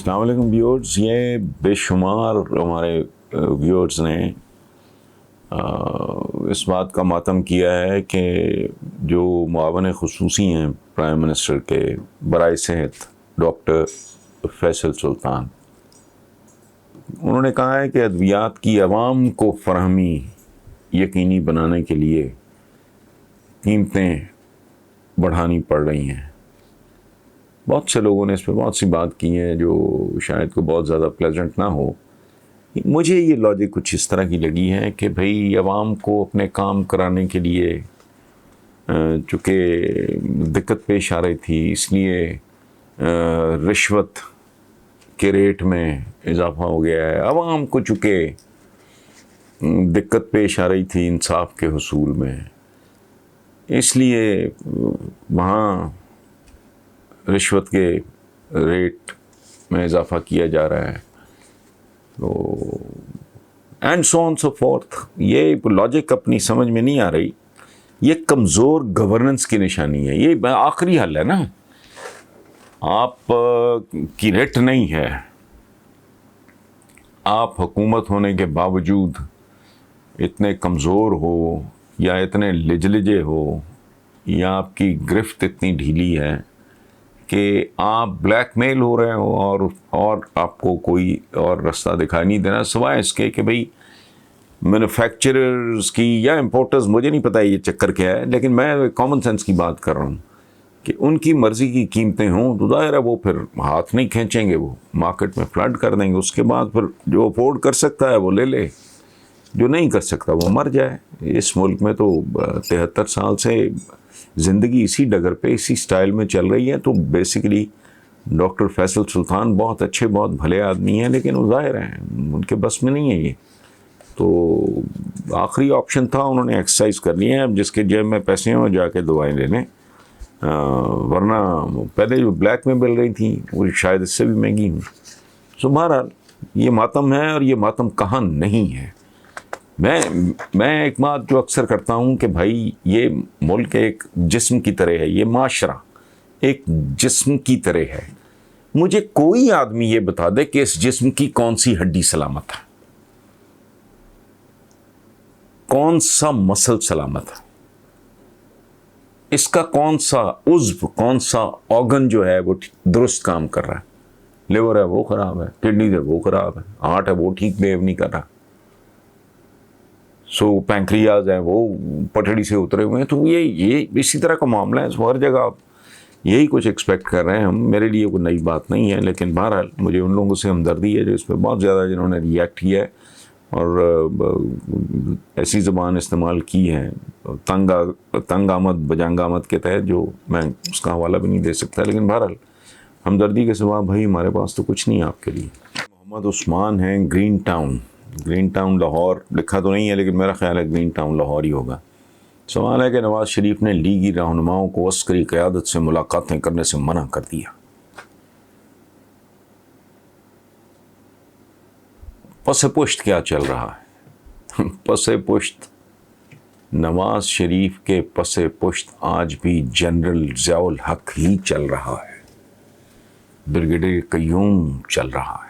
السلام علیکم ویورز. یہ بے شمار ہمارے ویورز نے اس بات کا ماتم کیا ہے کہ جو معاون خصوصی ہیں پرائم منسٹر کے برائے صحت ڈاکٹر فیصل سلطان، انہوں نے کہا ہے کہ ادویات کی عوام کو فراہمی یقینی بنانے کے لیے قیمتیں بڑھانی پڑ رہی ہیں. بہت سے لوگوں نے اس پہ بہت سی بات کی ہیں جو شاید کو بہت زیادہ پلیزنٹ نہ ہو. مجھے یہ لاجک کچھ اس طرح کی لگی ہے کہ بھئی عوام کو اپنے کام کرانے کے لیے چونکہ دقت پیش آ رہی تھی، اس لیے رشوت کے ریٹ میں اضافہ ہو گیا ہے. عوام کو چونکہ دقت پیش آ رہی تھی انصاف کے حصول میں، اس لیے وہاں رشوت کے ریٹ میں اضافہ کیا جا رہا ہے. تو and so on so forth. یہ لاجک اپنی سمجھ میں نہیں آ رہی. یہ کمزور گورننس کی نشانی ہے. یہ آخری حل ہے نا. آپ کی رٹ نہیں ہے، آپ حکومت ہونے کے باوجود اتنے کمزور ہو یا اتنے لجلجے ہو یا آپ کی گرفت اتنی ڈھیلی ہے کہ آپ بلیک میل ہو رہے ہو اور آپ کو کوئی اور رستہ دکھائی نہیں دینا سوائے اس کے کہ بھئی مینوفیکچررز کی یا امپورٹرز، مجھے نہیں پتا یہ چکر کیا ہے، لیکن میں کامن سینس کی بات کر رہا ہوں کہ ان کی مرضی کی قیمتیں ہوں تو ظاہر ہے وہ پھر ہاتھ نہیں کھینچیں گے، وہ مارکیٹ میں فلڈ کر دیں گے. اس کے بعد پھر جو افورڈ کر سکتا ہے وہ لے لے، جو نہیں کر سکتا وہ مر جائے. اس ملک میں تو 73 سال سے زندگی اسی ڈگر پہ اسی سٹائل میں چل رہی ہے. تو بیسیکلی ڈاکٹر فیصل سلطان بہت اچھے بہت بھلے آدمی ہیں، لیکن وہ ظاہر ہیں ان کے بس میں نہیں ہے یہ. تو آخری آپشن تھا، انہوں نے ایکسرسائز کر لی ہے. اب جس کے جیب میں پیسے ہیں وہ جا کے دوائیں لے لیں، ورنہ پہلے جو بلیک میں مل رہی تھیں وہ شاید اس سے بھی مہنگی ہوں. سو بہرحال یہ ماتم ہے، اور یہ ماتم کہاں نہیں ہے. میں ایک بات جو اکثر کرتا ہوں کہ بھائی یہ ملک ایک جسم کی طرح ہے، یہ معاشرہ ایک جسم کی طرح ہے. مجھے کوئی آدمی یہ بتا دے کہ اس جسم کی کون سی ہڈی سلامت ہے، کون سا مسل سلامت ہے، اس کا کون سا عضو کون سا آرگن جو ہے وہ درست کام کر رہا ہے. لیور ہے وہ خراب ہے، کڈنی ہے وہ خراب ہے، ہارٹ ہے وہ ٹھیک بیہیو نہیں کر رہا، پینکریاز ہے وہ پٹڑی سے اترے ہوئے ہیں. تو یہ اسی طرح کا معاملہ ہے. ہر جگہ آپ یہی کچھ ایکسپیکٹ کر رہے ہیں. میرے لیے کوئی نئی بات نہیں ہے، لیکن بہرحال مجھے ان لوگوں سے ہمدردی ہے جو اس پہ بہت زیادہ جنہوں نے ریئیکٹ کیا ہے اور ایسی زبان استعمال کی ہے تنگ آمد بجنگ آمد کے تحت، جو میں اس کا حوالہ بھی نہیں دے سکتا. لیکن بہرحال ہمدردی کے سوا بھائی ہمارے پاس تو کچھ نہیں آپ کے لیے. محمد عثمان ہیں گرین ٹاؤن لاہور، لکھا تو نہیں ہے لیکن میرا خیال ہے گرین ٹاؤن لاہور ہی ہوگا. سوال ہے کہ نواز شریف نے لیگی رہنماؤں کو عسکری قیادت سے ملاقاتیں کرنے سے منع کر دیا. پس پشت کیا چل رہا ہے؟ پس پشت نواز شریف کے پس پشت آج بھی جنرل ضیاء الحق ہی چل رہا ہے، بریگیڈیئر قیوم چل رہا ہے،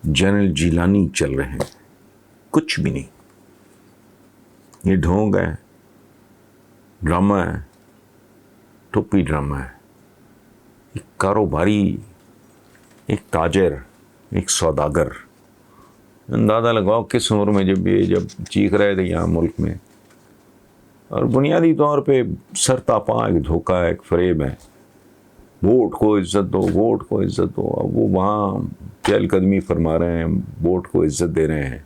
جنرل جیلانی چل رہے ہیں. کچھ بھی نہیں. یہ ڈھونگ ہے، ڈرامہ ہے، ٹوپی ڈرامہ ہے. ایک کاروباری، ایک تاجر، ایک سوداگر. اندازہ لگاؤ کس عمر میں جب چیخ رہے تھے یہاں ملک میں. اور بنیادی طور پہ سرتاپا ایک دھوکہ ہے، ایک فریب ہے. ووٹ کو عزت دو، ووٹ کو عزت دو. اب وہ وہاں چہل قدمی فرما رہے ہیں، ووٹ کو عزت دے رہے ہیں.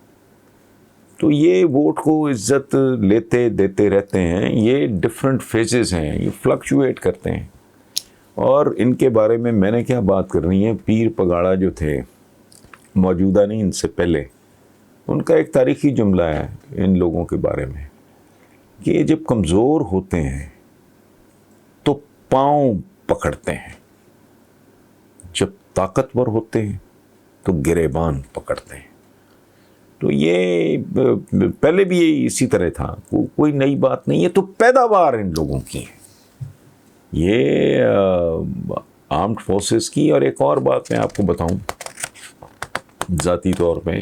تو یہ ووٹ کو عزت لیتے دیتے رہتے ہیں. یہ ڈفرینٹ فیزز ہیں، یہ فلکچویٹ کرتے ہیں. اور ان کے بارے میں نے کیا بات کرنی ہے. پیر پگاڑا جو تھے، موجودہ نہیں ان سے پہلے، ان کا ایک تاریخی جملہ ہے ان لوگوں کے بارے میں کہ یہ جب کمزور ہوتے ہیں تو پاؤں پکڑتے ہیں، جب طاقتور ہوتے ہیں تو گریبان پکڑتے ہیں. تو یہ پہلے بھی یہ اسی طرح تھا، کوئی نئی بات نہیں ہے. تو پیداوار ان لوگوں کی ہے. یہ آرمڈ فورسز کی. اور ایک اور بات میں آپ کو بتاؤں ذاتی طور پہ،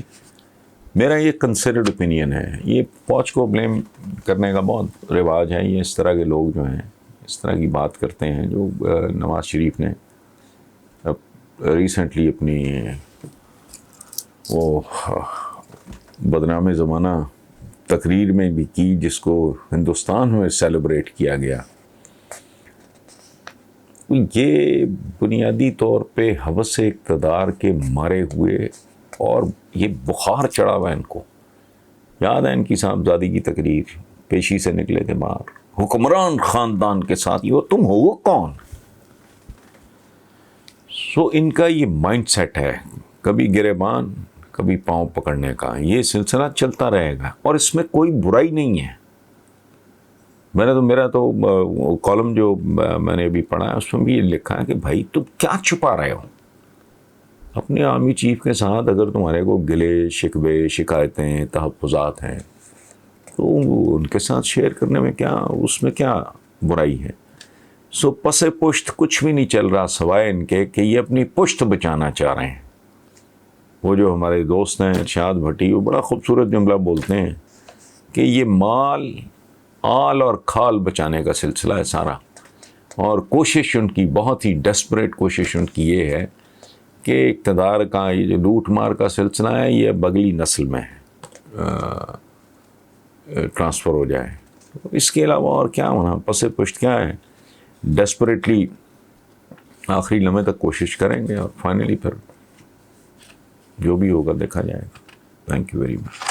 میرا یہ کنسیڈرڈ اوپینین ہے، یہ فوج کو بلیم کرنے کا بہت رواج ہے. یہ اس طرح کے لوگ جو ہیں اس طرح کی بات کرتے ہیں. جو نواز شریف نے ریسنٹلی اپنی وہ بدنام زمانہ تقریر میں بھی کی، جس کو ہندوستان میں سیلیبریٹ کیا گیا، یہ بنیادی طور پہ ہوس اقتدار کے مارے ہوئے، اور یہ بخار چڑھا ہوا ہے ان کو. یاد ہے ان کی صاحبزادی کی تقریر، پیشی سے نکلے تھے باہر، حکمران خاندان کے ساتھ، یہ تم ہو کون؟ سو ان کا یہ مائنڈ سیٹ ہے، کبھی گریبان کبھی پاؤں پکڑنے کا. یہ سلسلہ چلتا رہے گا، اور اس میں کوئی برائی نہیں ہے. میرا تو کالم جو میں نے ابھی پڑھا ہے اس میں بھی یہ لکھا ہے کہ بھائی تم کیا چھپا رہے ہو اپنے آرمی چیف کے ساتھ. اگر تمہارے کو گلے شکوے شکایتیں تحفظات ہیں تو ان کے ساتھ شیئر کرنے میں کیا، اس میں کیا برائی ہے. سو پس پشت کچھ بھی نہیں چل رہا سوائے ان کے کہ یہ اپنی پشت بچانا چاہ رہے ہیں. وہ جو ہمارے دوست ہیں ارشاد بھٹی، وہ بڑا خوبصورت جملہ بولتے ہیں کہ یہ مال آل اور کھال بچانے کا سلسلہ ہے سارا. اور کوشش ان کی، بہت ہی ڈیسپریٹ کوشش ان کی یہ ہے کہ اقتدار کا یہ جو لوٹ مار کا سلسلہ ہے یہ اب اگلی نسل میں ٹرانسفر ہو جائے. اس کے علاوہ اور کیا ہونا، پس پشت کیا ہے، ڈیسپریٹلی آخری لمحے تک کوشش کریں گے، اور فائنلی پھر جو بھی ہوگا دیکھا جائے گا. Thank you very much.